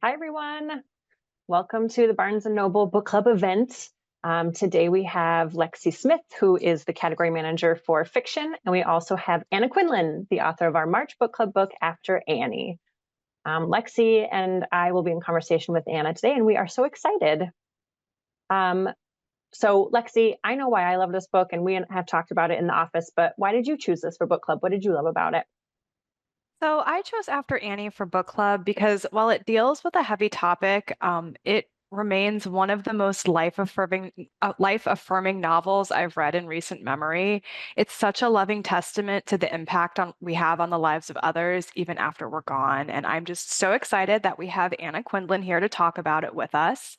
Hi, everyone. Welcome to the Barnes & Noble Book Club event. Today we have Lexie Smythe, who is the category manager for fiction, and we also have Anna Quindlen, the author of our March Book Club book, After Annie. Lexie and I will be in conversation with Anna today, and we are so excited. So Lexie, I know why I love this book, and we have talked about it in the office, but why did you choose this for book club? What did you love about it? So I chose After Annie for book club because while it deals with a heavy topic, it remains one of the most life-affirming novels I've read in recent memory. It's such a loving testament to the impact we have on the lives of others, even after we're gone. And I'm just so excited that we have Anna Quindlen here to talk about it with us.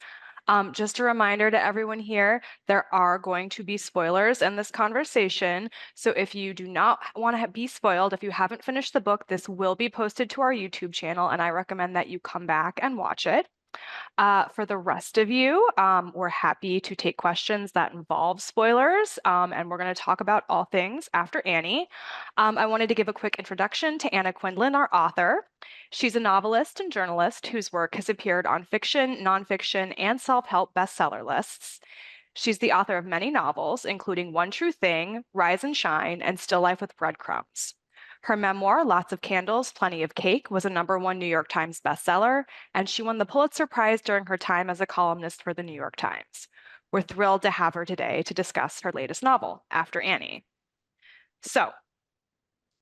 Just a reminder to everyone here, there are going to be spoilers in this conversation. So if you do not want to be spoiled, if you haven't finished the book, this will be posted to our YouTube channel, and I recommend that you come back and watch it. For the rest of you, we're happy to take questions that involve spoilers, and we're going to talk about all things After Annie. I wanted to give a quick introduction to Anna Quindlen, our author. She's a novelist and journalist whose work has appeared on fiction, nonfiction, and self-help bestseller lists. She's the author of many novels, including One True Thing, Rise and Shine, and Still Life with Breadcrumbs. Her memoir, Lots of Candles, Plenty of Cake, was a #1 New York Times bestseller, and she won the Pulitzer Prize during her time as a columnist for the New York Times. We're thrilled to have her today to discuss her latest novel, After Annie. So,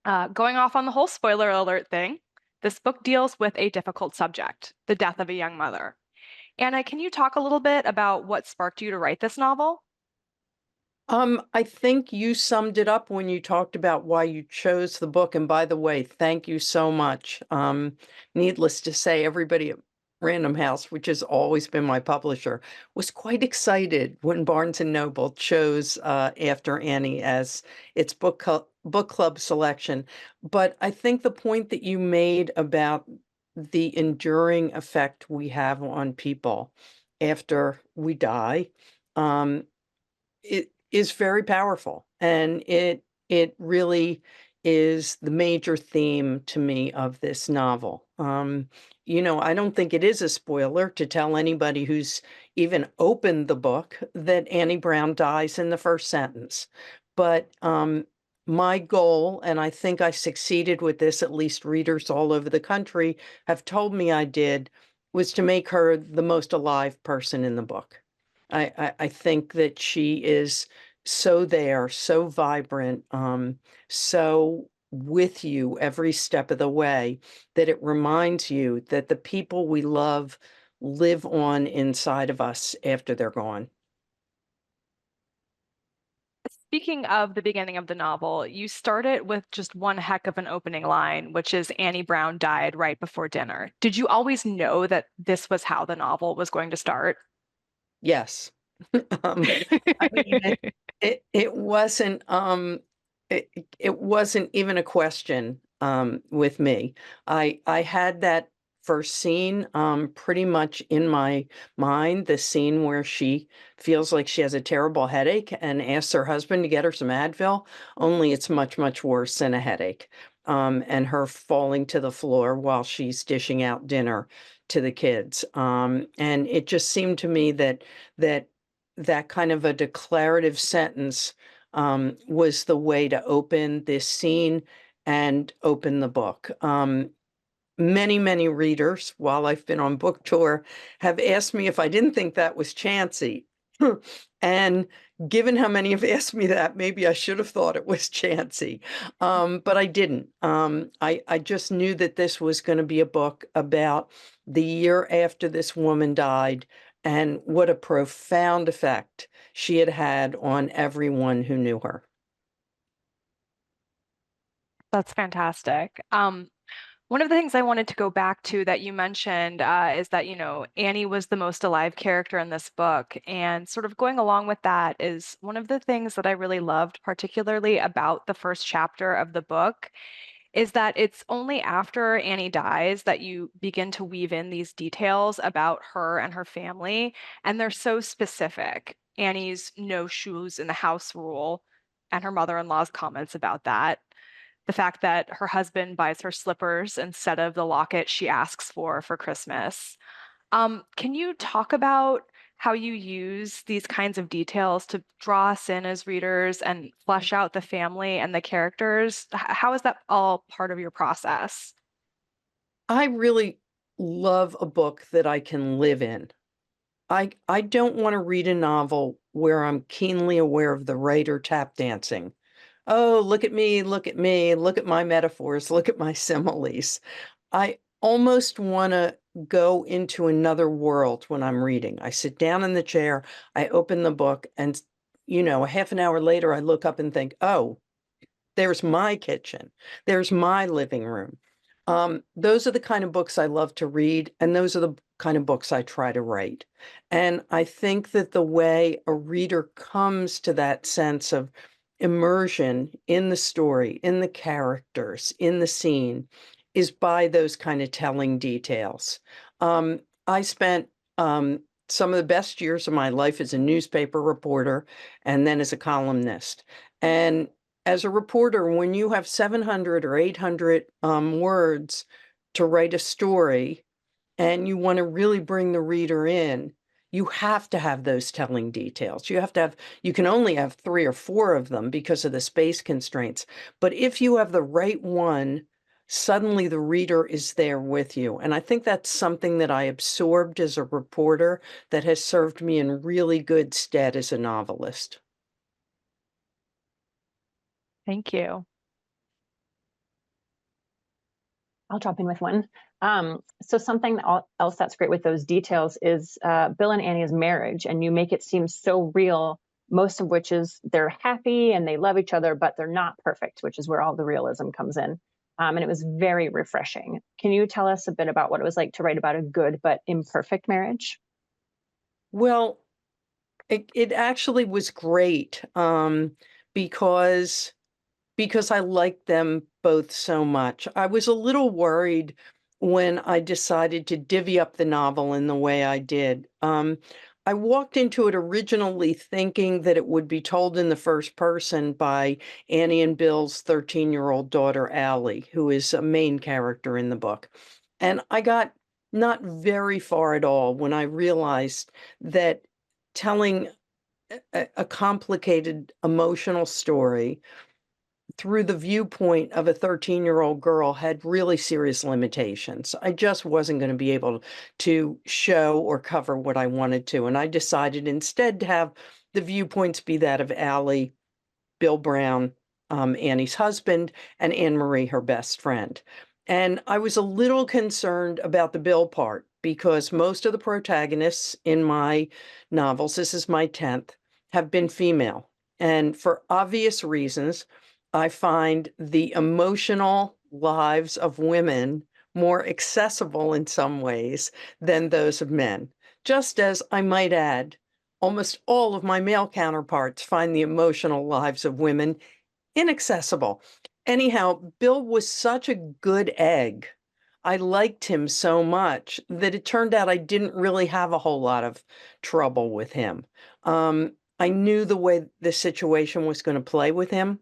going off on the whole spoiler alert thing, this book deals with a difficult subject, the death of a young mother. Anna, can you talk a little bit about what sparked you to write this novel? I think you summed it up when you talked about why you chose the book. And by the way, thank you so much. Needless to say, everybody at Random House, which has always been my publisher, was quite excited when Barnes and Noble chose After Annie as its book club selection. But I think the point that you made about the enduring effect we have on people after we die, um, it is very powerful, and it really is the major theme to me of this novel. I don't think it is a spoiler to tell anybody who's even opened the book that Annie Brown dies in the first sentence. But my goal, and I think I succeeded with this, at least readers all over the country have told me I did, was to make her the most alive person in the book. I think that she is so there, so vibrant, so with you every step of the way, that it reminds you that the people we love live on inside of us after they're gone. Speaking of the beginning of the novel, you start it with just one heck of an opening line, which is Annie Brown died right before dinner. Did you always know that this was how the novel was going to start? Yes. Um, I mean, it it wasn't even a question, with me. I had that first scene, pretty much in my mind, the scene where she feels like she has a terrible headache and asks her husband to get her some Advil, only it's much, much worse than a headache, and her falling to the floor while she's dishing out dinner to the kids, and it just seemed to me that that kind of a declarative sentence was the way to open this scene and open the book. Many, many readers, while I've been on book tour, have asked me if I didn't think that was chancy. And given how many have asked me that, maybe I should have thought it was chancy. But I didn't. I just knew that this was going to be a book about the year after this woman died and what a profound effect she had had on everyone who knew her. That's fantastic. One of the things I wanted to go back to that you mentioned is that, Annie was the most alive character in this book. And sort of going along with that is one of the things that I really loved, particularly about the first chapter of the book, is that it's only after Annie dies that you begin to weave in these details about her and her family. And they're so specific. Annie's no shoes in the house rule and her mother-in-law's comments about that. the fact that her husband buys her slippers instead of the locket she asks for Christmas. Can you talk about how you use these kinds of details to draw us in as readers and flesh out the family and the characters? How is that all part of your process? I really love a book that I can live in. I don't want to read a novel where I'm keenly aware of the writer tap dancing. Oh, look at me, look at me, look at my metaphors, look at my similes. I almost want to go into another world when I'm reading. I sit down in the chair, I open the book, and, a half an hour later, I look up and think, oh, there's my kitchen. There's my living room. Those are the kind of books I love to read, and those are the kind of books I try to write. And I think that the way a reader comes to that sense of immersion in the story, in the characters, in the scene, is by those kind of telling details. I spent some of the best years of my life as a newspaper reporter and then as a columnist. And as a reporter, when you have 700 or 800 words to write a story and you want to really bring the reader in, you have to have those telling details. You can only have 3 or 4 of them because of the space constraints. But if you have the right one, suddenly the reader is there with you. And I think that's something that I absorbed as a reporter that has served me in really good stead as a novelist. Thank you. I'll drop in with one. So something else that's great with those details is Bill and Annie's marriage, and you make it seem so real, most of which is they're happy and they love each other, but they're not perfect, which is where all the realism comes in. And it was very refreshing. Can you tell us a bit about what it was like to write about a good but imperfect marriage? Well, it actually was great because I liked them both so much. I was a little worried when I decided to divvy up the novel in the way I did. I walked into it originally thinking that it would be told in the first person by Annie and Bill's 13-year-old daughter, Allie, who is a main character in the book. And I got not very far at all when I realized that telling a complicated emotional story through the viewpoint of a 13-year-old girl had really serious limitations. I just wasn't going to be able to show or cover what I wanted to. And I decided instead to have the viewpoints be that of Allie, Bill Brown, Annie's husband, and Anne Marie, her best friend. And I was a little concerned about the Bill part because most of the protagonists in my novels, this is my 10th, have been female. And for obvious reasons, I find the emotional lives of women more accessible in some ways than those of men. Just as I might add, almost all of my male counterparts find the emotional lives of women inaccessible. Anyhow, Bill was such a good egg. I liked him so much that it turned out I didn't really have a whole lot of trouble with him. I knew the way the situation was going to play with him.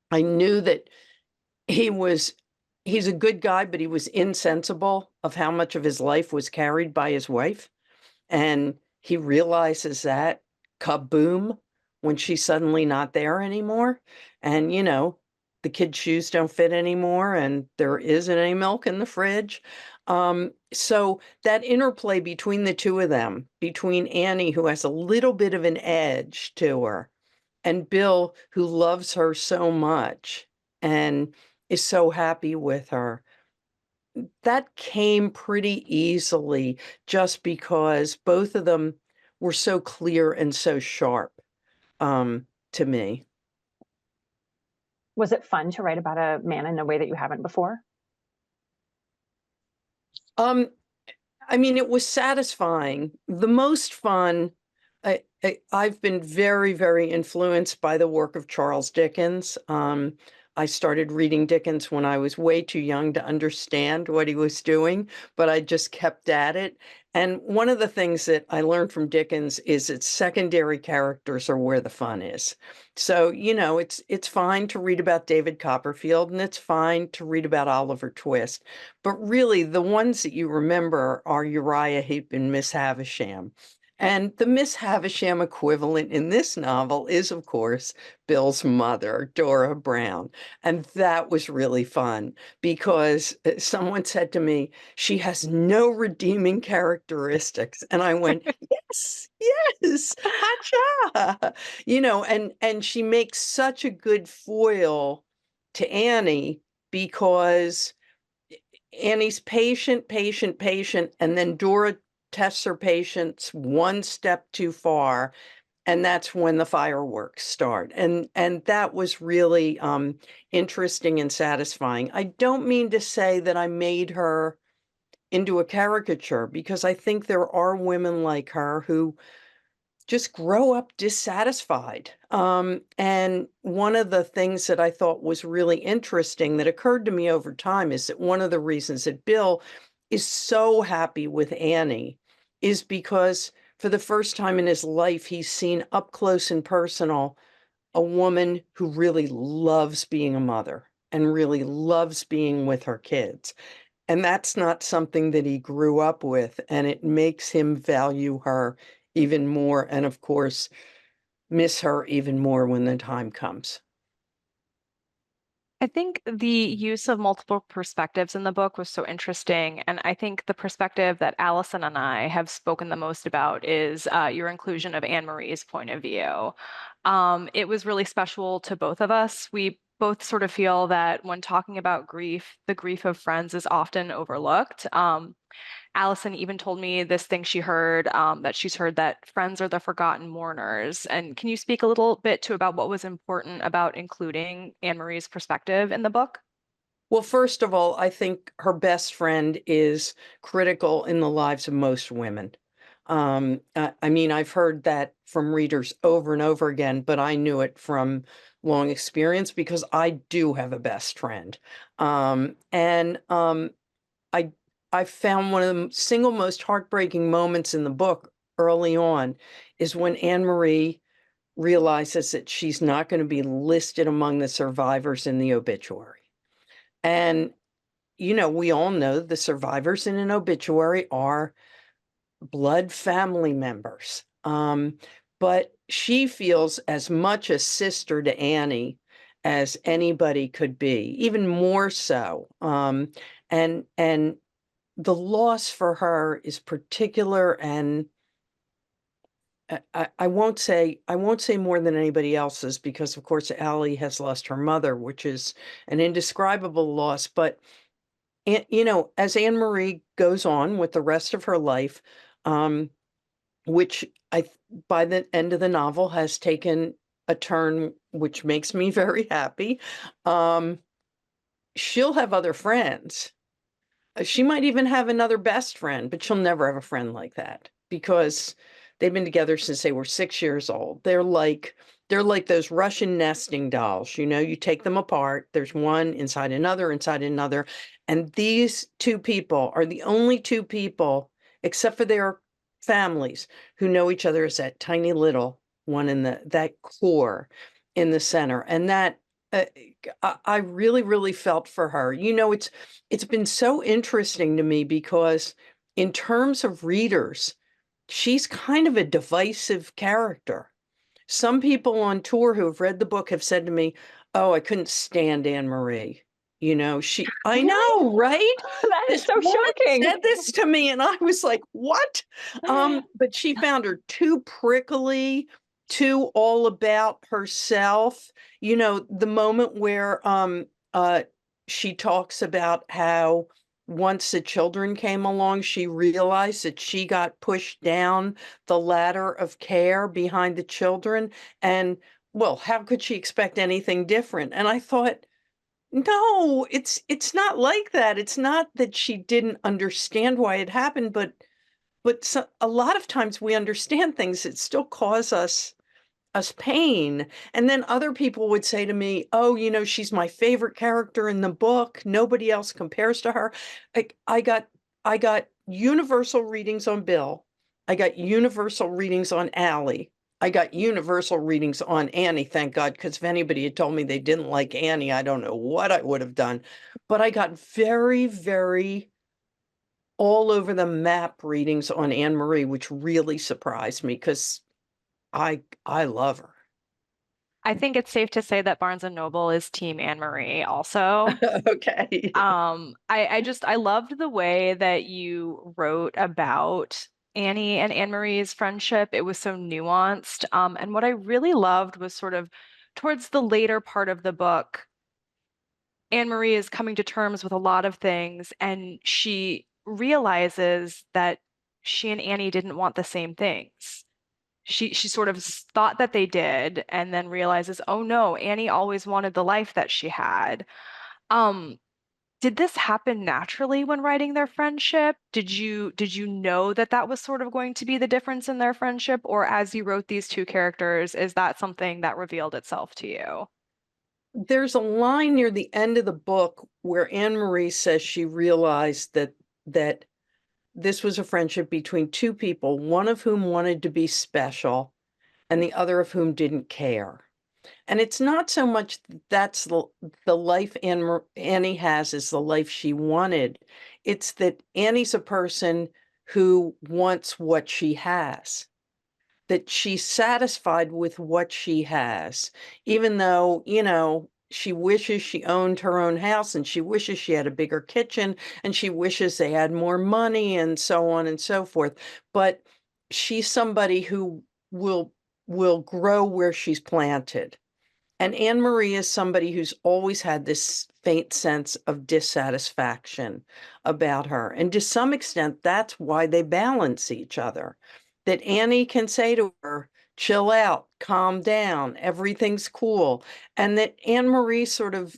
I knew that he's a good guy, but he was insensible of how much of his life was carried by his wife. And he realizes that, kaboom, when she's suddenly not there anymore. And, the kid's shoes don't fit anymore and there isn't any milk in the fridge. So that interplay between the two of them, between Annie, who has a little bit of an edge to her, and Bill, who loves her so much and is so happy with her, that came pretty easily just because both of them were so clear and so sharp to me. Was it fun to write about a man in a way that you haven't before? It was satisfying. The most fun, I've been very, very influenced by the work of Charles Dickens. I started reading Dickens when I was way too young to understand what he was doing, but I just kept at it. And one of the things that I learned from Dickens is that secondary characters are where the fun is. So, it's fine to read about David Copperfield and it's fine to read about Oliver Twist, but really the ones that you remember are Uriah Heep and Miss Havisham. And the Miss Havisham equivalent in this novel is, of course, Bill's mother, Dora Brown. And that was really fun because someone said to me, she has no redeeming characteristics. And I went, yes, yes, hacha. And she makes such a good foil to Annie because Annie's patient, patient, patient, and then Dora tests her patience one step too far, and that's when the fireworks start. And that was really interesting and satisfying. I don't mean to say that I made her into a caricature, because I think there are women like her who just grow up dissatisfied. And one of the things that I thought was really interesting that occurred to me over time is that one of the reasons that Bill is so happy with Annie is because for the first time in his life, he's seen up close and personal a woman who really loves being a mother and really loves being with her kids. And that's not something that he grew up with, and it makes him value her even more, and of course, miss her even more when the time comes. I think the use of multiple perspectives in the book was so interesting. And I think the perspective that Allyson and I have spoken the most about is your inclusion of Anne Marie's point of view. It was really special to both of us. We both sort of feel that when talking about grief, the grief of friends is often overlooked. Allyson even told me this thing she heard, that she's heard that friends are the forgotten mourners. And can you speak a little bit to about what was important about including Anne Marie's perspective in the book? Well, first of all, I think her best friend is critical in the lives of most women. I mean, I've heard that from readers over and over again, but I knew it from long experience because I do have a best friend. And I I found one of the single most heartbreaking moments in the book early on is when Anne Marie realizes that she's not going to be listed among the survivors in the obituary. And, we all know the survivors in an obituary are blood family members. But she feels as much a sister to Annie as anybody could be, even more so. And the loss for her is particular, and I won't say more than anybody else's, because of course Allie has lost her mother, which is an indescribable loss. But as Anne Marie goes on with the rest of her life, um, which by the end of the novel has taken a turn which makes me very happy, um, she'll have other friends. She might even have another best friend, but she'll never have a friend like that because they've been together since they were 6 years old. They're like those Russian nesting dolls. You take them apart. There's one inside another. And these two people are the only two people, except for their families, who know each other as that tiny little one in that core in the center. And that uh, I really, really felt for her. It's been so interesting to me because in terms of readers, she's kind of a divisive character. Some people on tour who have read the book have said to me, "Oh, I couldn't stand Anne Marie." I know, right? That is This so woman shocking. said this to me, and I was like, "What?" But she found her too prickly, too all about herself. The moment where she talks about how once the children came along, she realized that she got pushed down the ladder of care behind the children. And well, how could she expect anything different? And I thought, no, it's not like that. It's not that she didn't understand why it happened, but a lot of times we understand things that still cause us pain. And then other people would say to me, "Oh, she's my favorite character in the book. Nobody else compares to her." I got universal readings on Bill. I got universal readings on Allie. I got universal readings on Annie, thank God, because if anybody had told me they didn't like Annie, I don't know what I would have done. But I got very, very all over the map readings on Anne Marie, which really surprised me because I love her. I think it's safe to say that Barnes& and Noble is Team Anne Marie also. Okay. I loved the way that you wrote about Annie and Anne Marie's friendship. It was so nuanced. And what I really loved was sort of towards the later part of the book, Anne Marie is coming to terms with a lot of things, and she realizes that she and Annie didn't want the same things. She sort of thought that they did, and then realizes, oh no, Annie always wanted the life that she had. Um, did this happen naturally when writing their friendship? Did you know that that was sort of going to be the difference in their friendship, or as you wrote these two characters, is that something that revealed itself to you? There's a line near the end of the book where Anne Marie says she realized that this was a friendship between two people, one of whom wanted to be special and the other of whom didn't care. And it's not so much that's the life Annie has is the life she wanted. It's that Annie's a person who wants what she has, that she's satisfied with what she has, even though, she wishes she owned her own house and she wishes she had a bigger kitchen and she wishes they had more money and so on and so forth. But she's somebody who will will grow where she's planted. And Anne Marie is somebody who's always had this faint sense of dissatisfaction about her. And to some extent, that's why they balance each other. That Annie can say to her, chill out, calm down, everything's cool. And that Anne Marie sort of,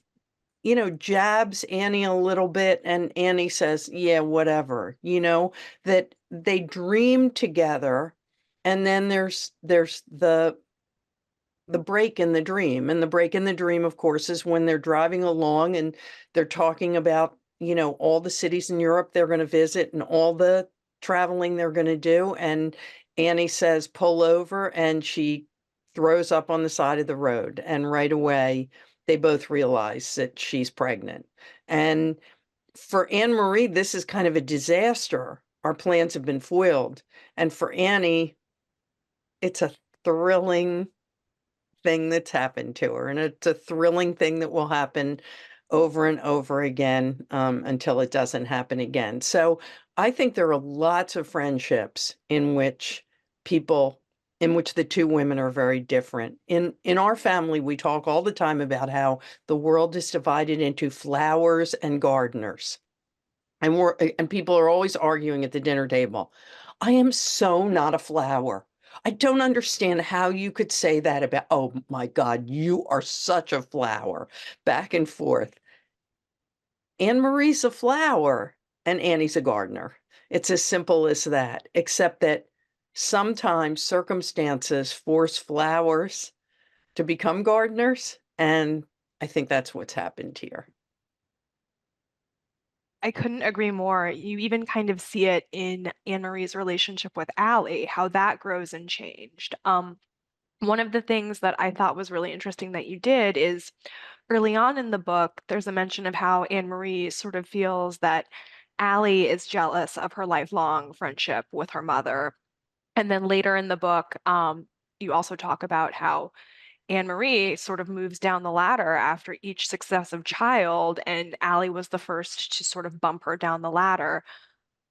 jabs Annie a little bit, and Annie says, yeah, whatever, that they dream together. And then there's the break in the dream. And the break in the dream, of course, is when they're driving along and they're talking about, all the cities in Europe they're going to visit and all the traveling they're going to do. And Annie says, pull over, and she throws up on the side of the road. And right away, they both realize that she's pregnant. And for Anne Marie, this is kind of a disaster. Our plans have been foiled. And for Annie, it's a thrilling thing that's happened to her, and it's a thrilling thing that will happen over and over again until it doesn't happen again. So I think there are lots of friendships in which the two women are very different. In our family, we talk all the time about how the world is divided into flowers and gardeners. And people are always arguing at the dinner table. I am so not a flower. I don't understand how you could say that about, oh my God, you are such a flower. Back and forth. Anne Marie's a flower and Annie's a gardener. It's as simple as that, except that sometimes circumstances force flowers to become gardeners. And I think that's what's happened here. I couldn't agree more. You even kind of see it in Anne Marie's relationship with Allie, how that grows and changed. One of the things that I thought was really interesting that you did is early on in the book, there's a mention of how Anne Marie sort of feels that Allie is jealous of her lifelong friendship with her mother. And then later in the book, you also talk about how Anne Marie sort of moves down the ladder after each successive child, and Allie was the first to sort of bump her down the ladder.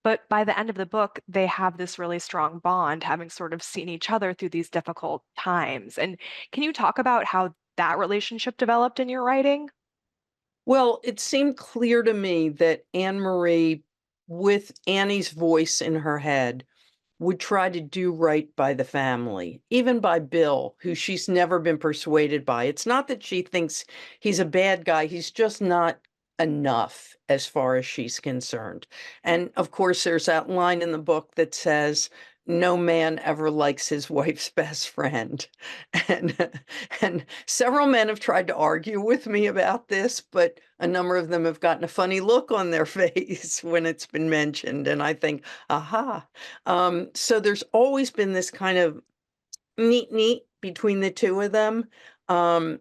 But by the end of the book, they have this really strong bond, having sort of seen each other through these difficult times. And can you talk about how that relationship developed in your writing? Well, it seemed clear to me that Anne Marie, with Annie's voice in her head, would try to do right by the family, even by Bill, who she's never been persuaded by. It's not that she thinks he's a bad guy, he's just not enough as far as she's concerned. And of course, there's that line in the book that says, no man ever likes his wife's best friend. And several men have tried to argue with me about this, but a number of them have gotten a funny look on their face when it's been mentioned. And I think, aha. So there's always been this kind of neat between the two of them. And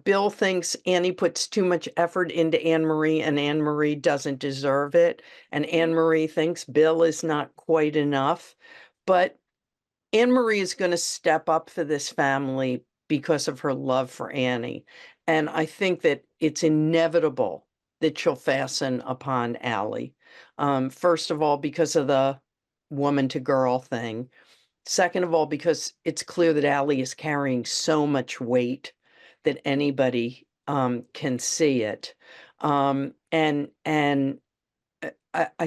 Bill thinks Annie puts too much effort into Anne-Marie, and Anne-Marie doesn't deserve it. And Anne-Marie thinks Bill is not quite enough. But Anne-Marie is going to step up for this family because of her love for Annie. And I think that it's inevitable that she'll fasten upon Allie. First of all, because of the woman to girl thing. Second of all, because it's clear that Allie is carrying so much weight that anybody can see it. And I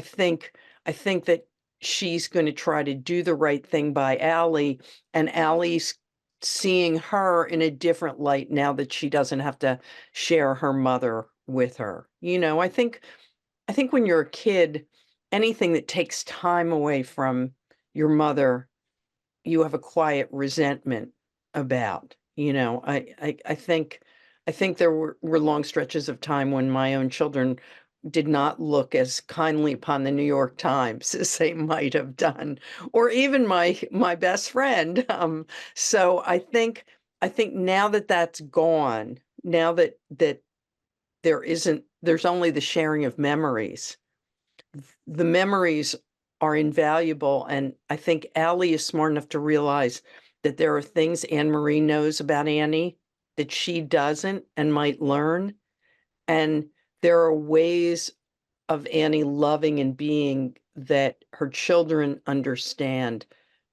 think that she's going to try to do the right thing by Allie, and Allie's seeing her in a different light now that she doesn't have to share her mother with her. I think when you're a kid, anything that takes time away from your mother, you have a quiet resentment about. I think there were long stretches of time when my own children did not look as kindly upon the New York Times as they might have done, or even my best friend. So I think now that that's gone, now that there's only the sharing of memories. The memories are invaluable, and I think Allie is smart enough to realize that there are things Anne-Marie knows about Annie that she doesn't and might learn. And there are ways of Annie loving and being that her children understand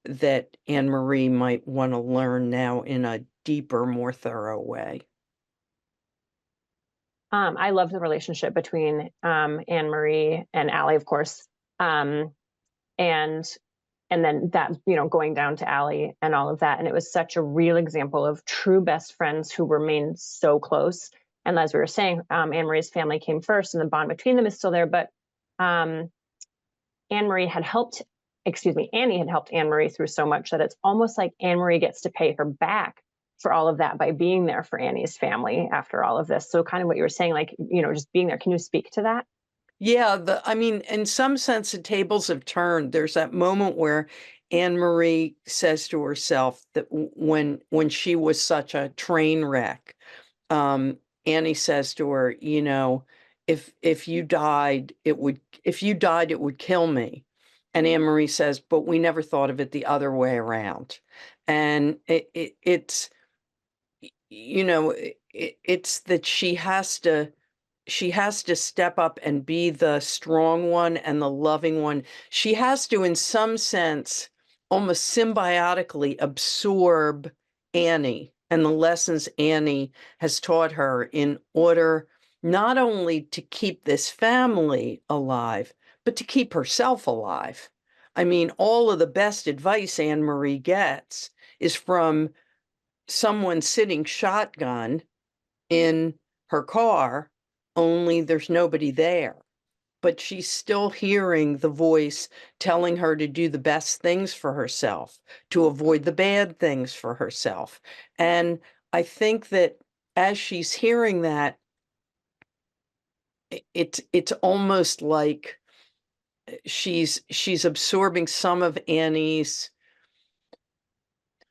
that Anne-Marie might want to learn now in a deeper, more thorough way. I love the relationship between Anne-Marie and Allie, of course. And then that, going down to Allie and all of that. And it was such a real example of true best friends who remain so close. And as we were saying, Anne-Marie's family came first and the bond between them is still there. But Annie had helped Anne-Marie through so much that it's almost like Anne-Marie gets to pay her back for all of that by being there for Annie's family after all of this. So kind of what you were saying, like, just being there. Can you speak to that? Yeah, in some sense, the tables have turned. There's that moment where Anne-Marie says to herself that when she was such a train wreck, Annie says to her, if you died, it would kill me. And Anne-Marie says, but we never thought of it the other way around. And it's that she has to step up and be the strong one and the loving one. She has to, in some sense, almost symbiotically absorb Annie and the lessons Annie has taught her in order not only to keep this family alive, but to keep herself alive. I mean, all of the best advice Anne-Marie gets is from someone sitting shotgun in her car, only there's nobody there. But she's still hearing the voice telling her to do the best things for herself, to avoid the bad things for herself. And I think that as she's hearing that, it's almost like she's absorbing some of Annie's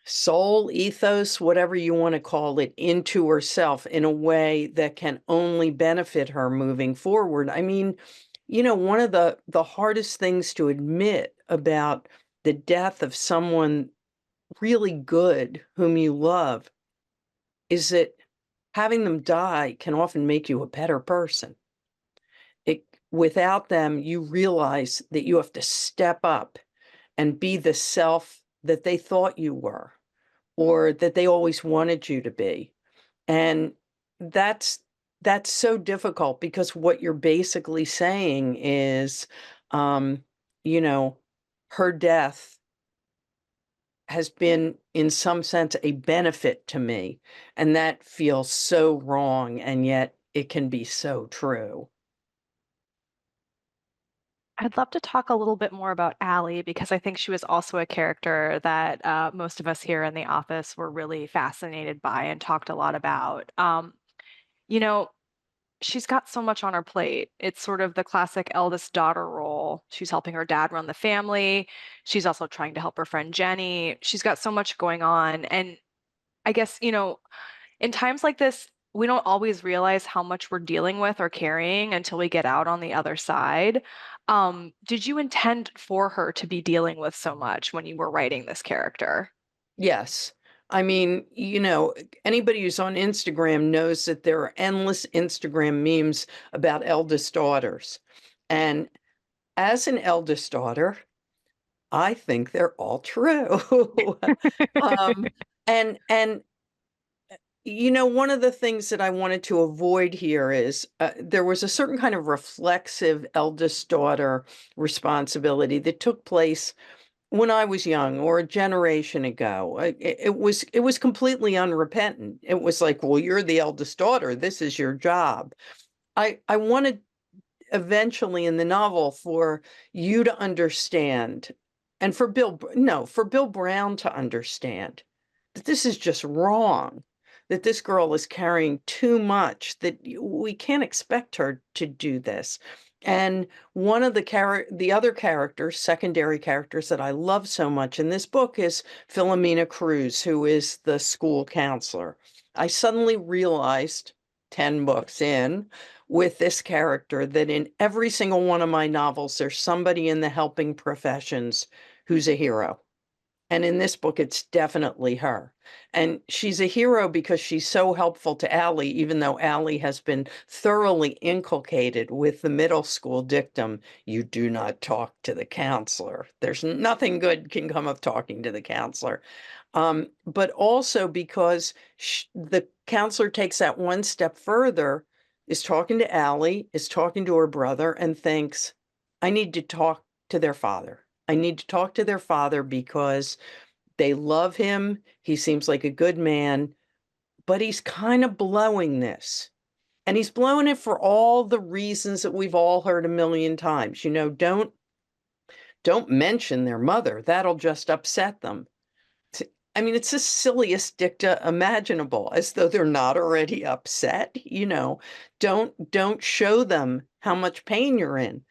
soul, ethos, whatever you want to call it, into herself in a way that can only benefit her moving forward. I mean, one of the hardest things to admit about the death of someone really good whom you love is that having them die can often make you a better person. Without them, you realize that you have to step up and be the self that they thought you were, or that they always wanted you to be. And that's so difficult, because what you're basically saying is, her death has been, in some sense, a benefit to me. And that feels so wrong, and yet it can be so true. I'd love to talk a little bit more about Allie because I think she was also a character that most of us here in the office were really fascinated by and talked a lot about. You know, she's got so much on her plate. It's sort of the classic eldest daughter role. She's helping her dad run the family. She's also trying to help her friend Jenny. She's got so much going on. And I guess, in times like this, we don't always realize how much we're dealing with or carrying until we get out on the other side. Did you intend for her to be dealing with so much when you were writing this character? Yes. I mean, anybody who's on Instagram knows that there are endless Instagram memes about eldest daughters. And as an eldest daughter, I think they're all true. um, and one of the things that I wanted to avoid here is there was a certain kind of reflexive eldest daughter responsibility that took place when I was young or a generation ago. It was completely unrepentant. It was like, well, you're the eldest daughter. This is your job. I wanted eventually in the novel for you to understand, and for Bill Brown to understand that this is just wrong, that this girl is carrying too much, that we can't expect her to do this. And one of the other characters, secondary characters that I love so much in this book is Philomena Cruz, who is the school counselor. I suddenly realized 10 books in with this character that in every single one of my novels, there's somebody in the helping professions who's a hero. And in this book, it's definitely her. And she's a hero because she's so helpful to Allie, even though Allie has been thoroughly inculcated with the middle school dictum, you do not talk to the counselor. There's nothing good can come of talking to the counselor. But also because the counselor takes that one step further, is talking to Allie, is talking to her brother, and thinks, I need to talk to their father. I need to talk to their father because they love him. He seems like a good man, but he's kind of blowing this. And he's blowing it for all the reasons that we've all heard a million times. Don't mention their mother. That'll just upset them. I mean, it's the silliest dicta imaginable, as though they're not already upset. Don't show them how much pain you're in.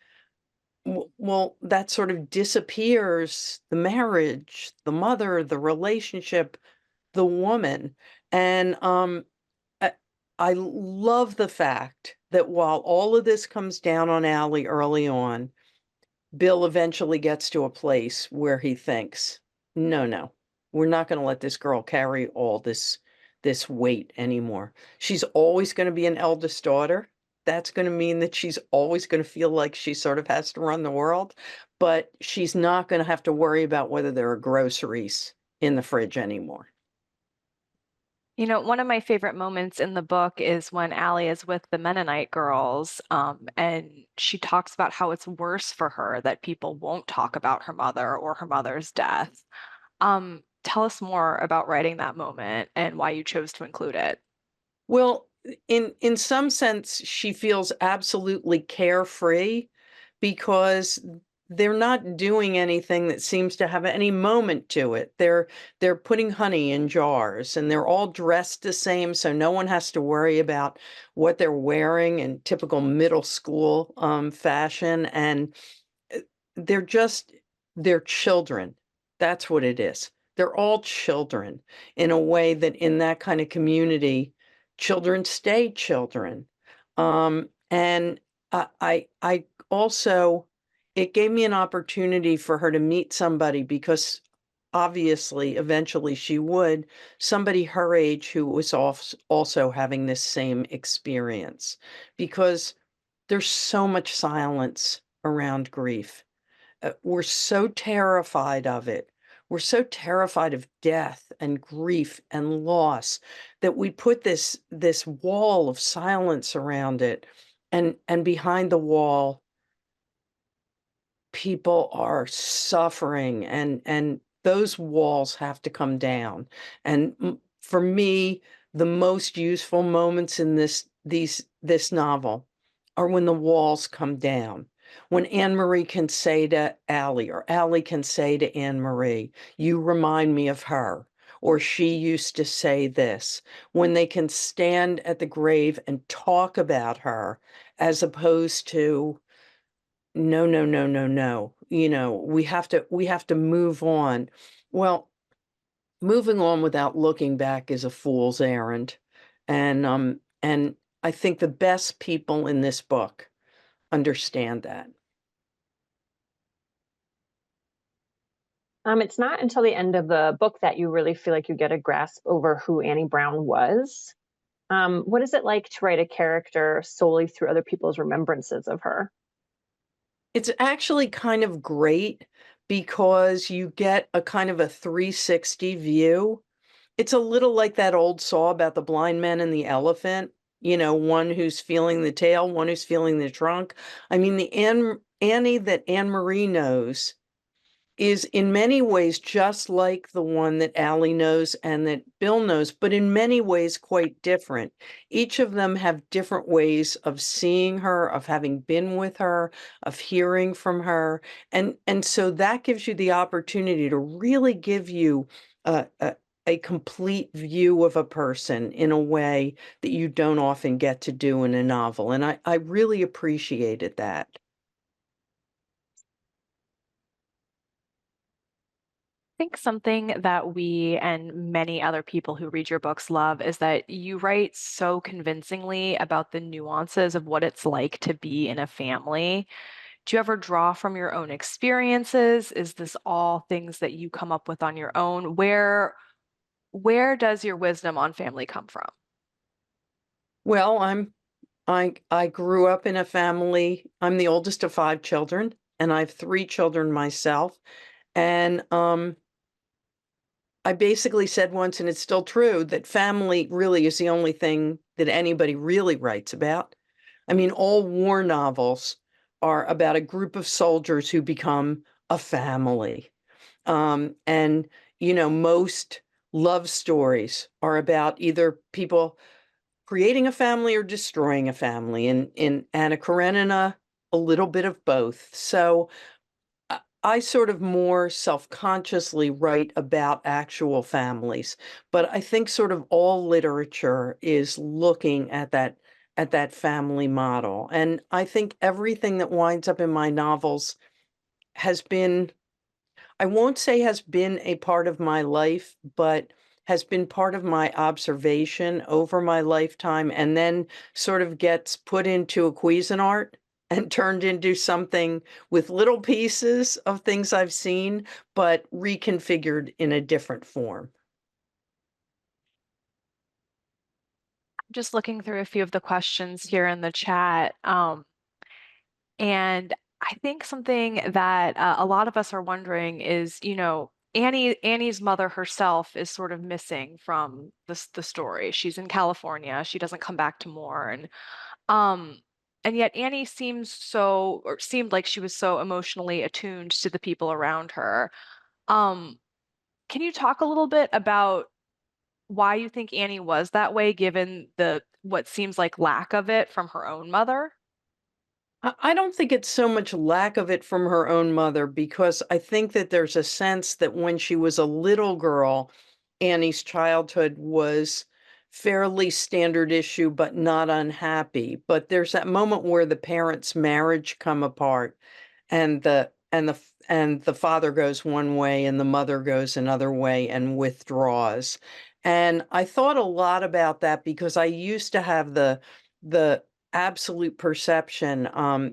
Well, that sort of disappears the marriage, the mother, the relationship, the woman. And I, I love the fact that while all of this comes down on Allie early on, Bill eventually gets to a place where he thinks, no, we're not going to let this girl carry all this weight anymore. She's always going to be an eldest daughter. That's going to mean that she's always going to feel like she sort of has to run the world, but she's not going to have to worry about whether there are groceries in the fridge anymore. One of my favorite moments in the book is when Allie is with the Mennonite girls, and she talks about how it's worse for her that people won't talk about her mother or her mother's death. Tell us more about writing that moment and why you chose to include it. Well, in some sense, she feels absolutely carefree because they're not doing anything that seems to have any moment to it. They're putting honey in jars and they're all dressed the same, so no one has to worry about what they're wearing in typical middle school fashion. And they're children. That's what it is. They're all children in a way that in that kind of community, children stay children. And I also, it gave me an opportunity for her to meet somebody because obviously, eventually she would, somebody her age who was also having this same experience, because there's so much silence around grief. We're so terrified of it. We're so terrified of death and grief and loss that we put this wall of silence around it. And behind the wall, people are suffering, and those walls have to come down. And for me, the most useful moments in this novel are when the walls come down, When Anne Marie can say to Allie, or Allie can say to Anne Marie, you remind me of her, or she used to say this. When they can stand at the grave and talk about her, as opposed to, no, no, no, no, no, we have to move on. Well, moving on without looking back is a fool's errand. And I think the best people in this book understand that. It's not until the end of the book that you really feel like you get a grasp over who Annie Brown was. What is it like to write a character solely through other people's remembrances of her? It's actually kind of great because you get a kind of a 360 view. It's a little like that old saw about the blind man and the elephant, one who's feeling the tail, one who's feeling the trunk. I mean, the Annie that Anne Marie knows is in many ways just like the one that Allie knows and that Bill knows, but in many ways quite different. Each of them have different ways of seeing her, of having been with her, of hearing from her. And so that gives you the opportunity to really give you a complete view of a person in a way that you don't often get to do in a novel. And I really appreciated that. Think something that we and many other people who read your books love is that you write so convincingly about the nuances of what it's like to be in a family. Do you ever draw from your own experiences? Is this all things that you come up with on your own? Where does your wisdom on family come from? Well, I grew up in a family. I'm the oldest of 5 children, and I have 3 children myself. And I basically said once, and it's still true, that family really is the only thing that anybody really writes about. I mean, all war novels are about a group of soldiers who become a family. And, most love stories are about either people creating a family or destroying a family. In Anna Karenina, a little bit of both. So I sort of more self-consciously write about actual families, but I think sort of all literature is looking at that family model. And I think everything that winds up in my novels has been, I won't say has been a part of my life, but has been part of my observation over my lifetime, and then sort of gets put into a Cuisinart and turned into something with little pieces of things I've seen, but reconfigured in a different form. Just looking through a few of the questions here in the chat. And I think something that a lot of us are wondering is, Annie's mother herself is sort of missing from the story. She's in California. She doesn't come back to Mourne. Um, and yet Annie seemed like she was so emotionally attuned to the people around her. Um, can you talk a little bit about why you think Annie was that way, given the what seems like lack of it from her own mother? I don't think it's so much lack of it from her own mother, because I think that there's a sense that when she was a little girl, Annie's childhood was fairly standard issue, but not unhappy. But there's that moment where the parents' marriage come apart, and the father goes one way and the mother goes another way and withdraws. And I thought a lot about that because I used to have the absolute perception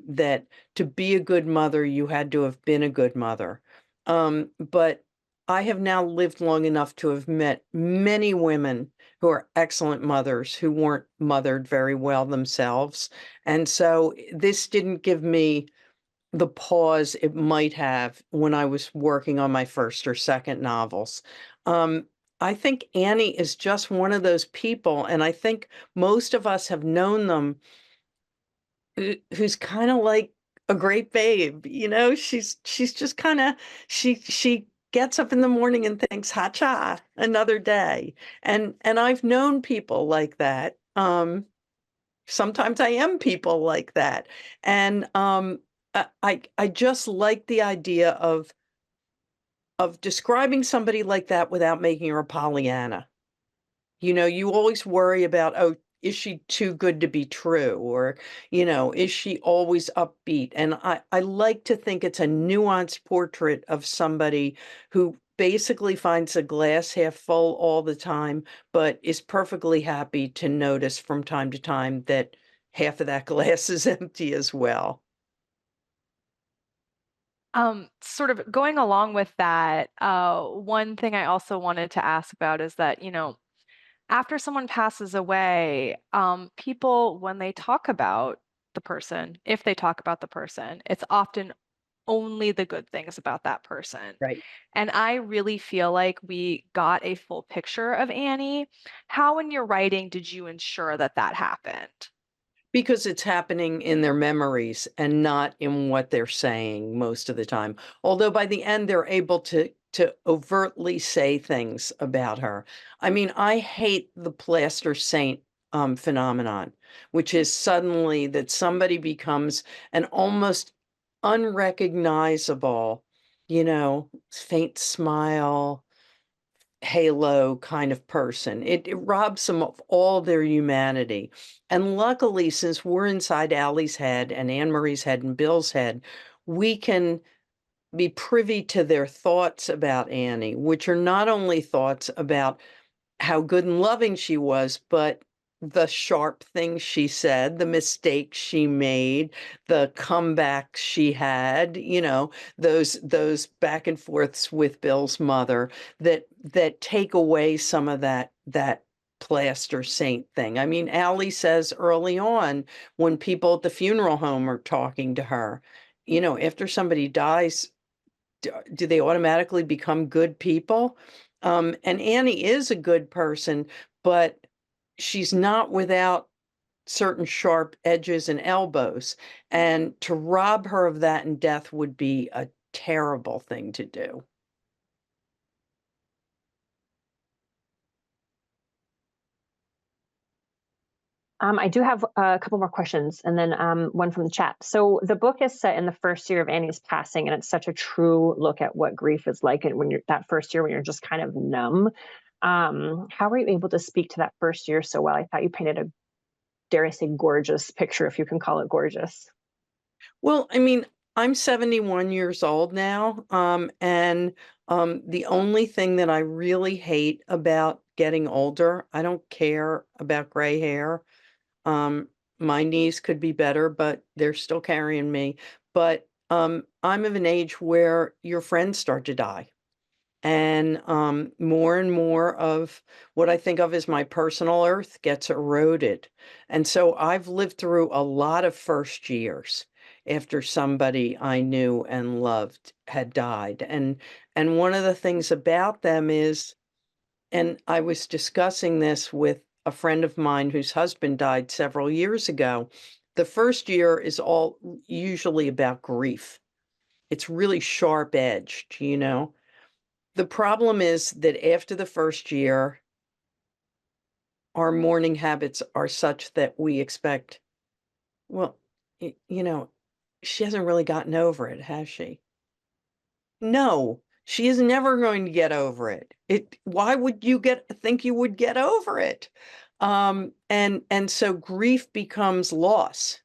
that to be a good mother, you had to have been a good mother. But I have now lived long enough to have met many women who are excellent mothers who weren't mothered very well themselves. And so this didn't give me the pause it might have when I was working on my first or second novels. I think Annie is just one of those people, and I think most of us have known them, who's kind of like a great babe. She's just kind of, she gets up in the morning and thinks, "Ha-cha, another day." And I've known people like that. Sometimes I am people like that. And I just like the idea of describing somebody like that without making her a Pollyanna. You know, you always worry about, oh, is she too good to be true? Or, is she always upbeat? And I like to think it's a nuanced portrait of somebody who basically finds a glass half full all the time, but is perfectly happy to notice from time to time that half of that glass is empty as well. Sort of going along with that, one thing I also wanted to ask about is that, after someone passes away, people, when they talk about the person, if they talk about the person, it's often only the good things about that person. Right. And I really feel like we got a full picture of Annie. How in your writing did you ensure that that happened? Because it's happening in their memories and not in what they're saying most of the time. Although by the end, they're able to overtly say things about her. I mean, I hate the plaster saint phenomenon, which is suddenly that somebody becomes an almost unrecognizable, faint smile, halo kind of person. It robs them of all their humanity. And luckily, since we're inside Allie's head and Anne Marie's head and Bill's head, we can be privy to their thoughts about Annie, which are not only thoughts about how good and loving she was, but the sharp things she said, the mistakes she made, the comebacks she had, those back and forths with Bill's mother that take away some of that plaster saint thing. I mean, Allie says early on when people at the funeral home are talking to her, after somebody dies, do they automatically become good people? And Annie is a good person, but she's not without certain sharp edges and elbows. And to rob her of that in death would be a terrible thing to do. I do have a couple more questions and then one from the chat. So the book is set in the first year of Annie's passing, and it's such a true look at what grief is like. And when you're that first year, when you're just kind of numb, how were you able to speak to that first year so well? I thought you painted a, dare I say, gorgeous picture, if you can call it gorgeous. Well, I mean, I'm 71 years old now, and the only thing that I really hate about getting older, I don't care about gray hair. Um, my knees could be better, but they're still carrying me. But I'm of an age where your friends start to die. And more of what I think of as my personal earth gets eroded. And so I've lived through a lot of first years after somebody I knew and loved had died. And one of the things about them is, and I was discussing this with a friend of mine whose husband died several years ago. The first year is all usually about grief. It's really sharp edged, The problem is that after the first year, our mourning habits are such that we expect, well, she hasn't really gotten over it, has she? No, she is never going to get over it. Why would you think you would get over it? And so grief becomes loss.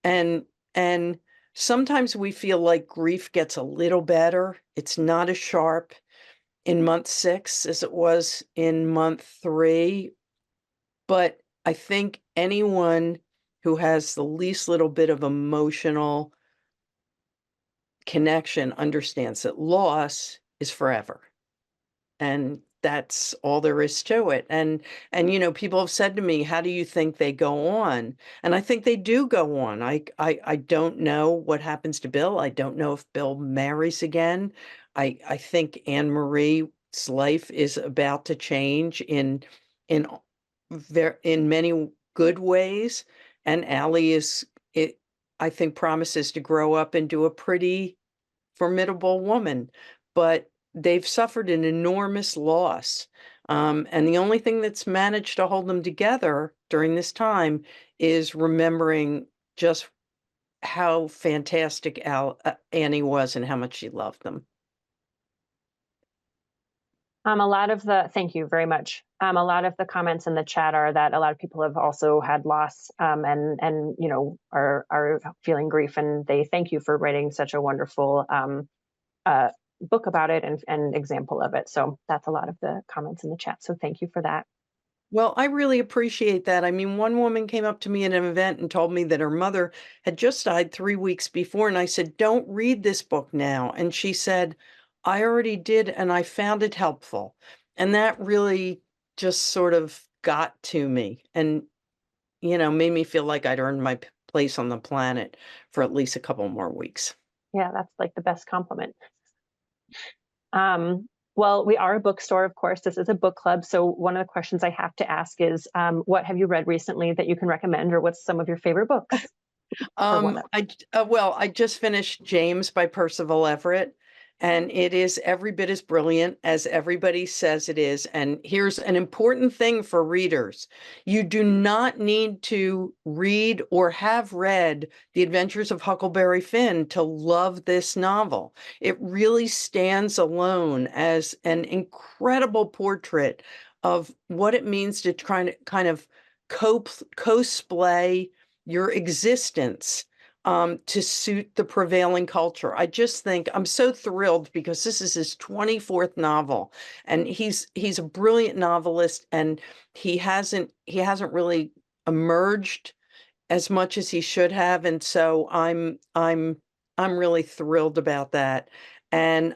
And sometimes we feel like grief gets a little better. It's not as sharp in month 6 as it was in month 3. But I think anyone who has the least little bit of emotional connection understands that loss is forever. And that's all there is to it. And people have said to me, how do you think they go on? And I think they do go on. I don't know what happens to Bill. I don't know if Bill marries again. I think Anne Marie's life is about to change in in many good ways. And Allie I think promises to grow up into a pretty formidable woman, but they've suffered an enormous loss. And the only thing that's managed to hold them together during this time is remembering just how fantastic Annie was and how much she loved them. Thank you very much. A lot of the comments in the chat are that a lot of people have also had loss, and are feeling grief, and they thank you for writing such a wonderful book about it and example of it. So that's a lot of the comments in the chat. So thank you for that. Well, I really appreciate that. I mean, one woman came up to me at an event and told me that her mother had just died 3 weeks before. And I said, don't read this book now. And she said, I already did, and I found it helpful. And that really just sort of got to me and, made me feel like I'd earned my place on the planet for at least a couple more weeks. Yeah, that's like the best compliment. Well, we are a bookstore, of course. This is a book club. So one of the questions I have to ask is, what have you read recently that you can recommend, or what's some of your favorite books? I just finished James by Percival Everett, and it is every bit as brilliant as everybody says it is. And here's an important thing for readers. You do not need to read or have read The Adventures of Huckleberry Finn to love this novel. It really stands alone as an incredible portrait of what it means to try to kind of cosplay your existence to suit the prevailing culture. I just think I'm so thrilled because this is his 24th novel, and he's a brilliant novelist, and he hasn't really emerged as much as he should have, and so I'm really thrilled about that. And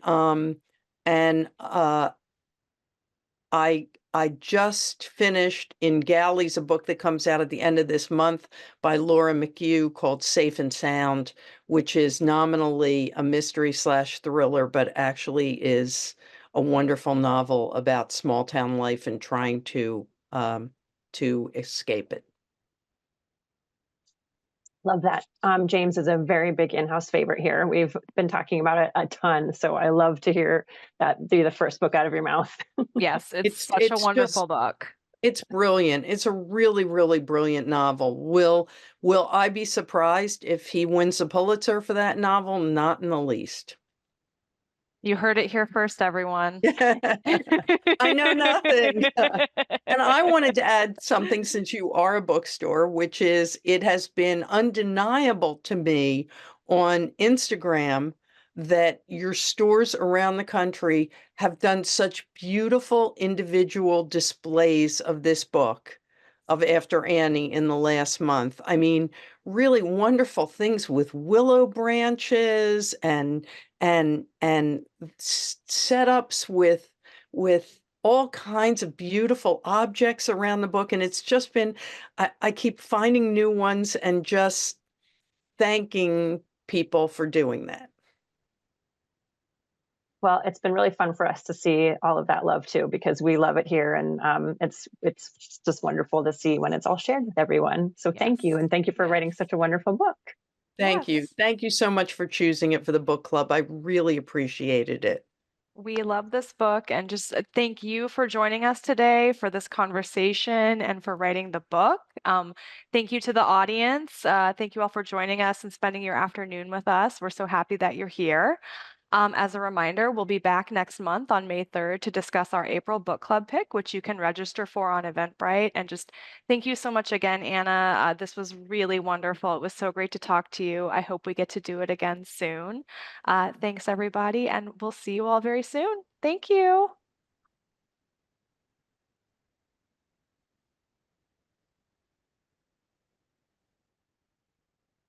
I just finished In Galleys, a book that comes out at the end of this month by Laura McHugh called Safe and Sound, which is nominally a mystery / thriller, but actually is a wonderful novel about small town life and trying to escape it. Love that. James is a very big in-house favorite here. We've been talking about it a ton, so I love to hear that be the first book out of your mouth. Yes, it's such a wonderful book. It's brilliant. It's a really, really brilliant novel. Will I be surprised if he wins a Pulitzer for that novel? Not in the least. You heard it here first, everyone. I know nothing. And I wanted to add something, since you are a bookstore, which is it has been undeniable to me on Instagram that your stores around the country have done such beautiful individual displays of this book, of After Annie, in the last month. I mean, really wonderful things with willow branches and setups with all kinds of beautiful objects around the book. And it's just been, I keep finding new ones and just thanking people for doing that. Well, it's been really fun for us to see all of that love too, because we love it here, and it's just wonderful to see when it's all shared with everyone. So thank you, and thank you for writing such a wonderful book. Thank you. Thank you so much for choosing it for the book club. I really appreciated it. We love this book, and just thank you for joining us today for this conversation and for writing the book. Thank you to the audience. Thank you all for joining us and spending your afternoon with us. We're so happy that you're here. As a reminder, we'll be back next month on May 3rd to discuss our April book club pick, which you can register for on Eventbrite. And just thank you so much again, Anna. This was really wonderful. It was so great to talk to you. I hope we get to do it again soon. Thanks, everybody, and we'll see you all very soon. Thank you.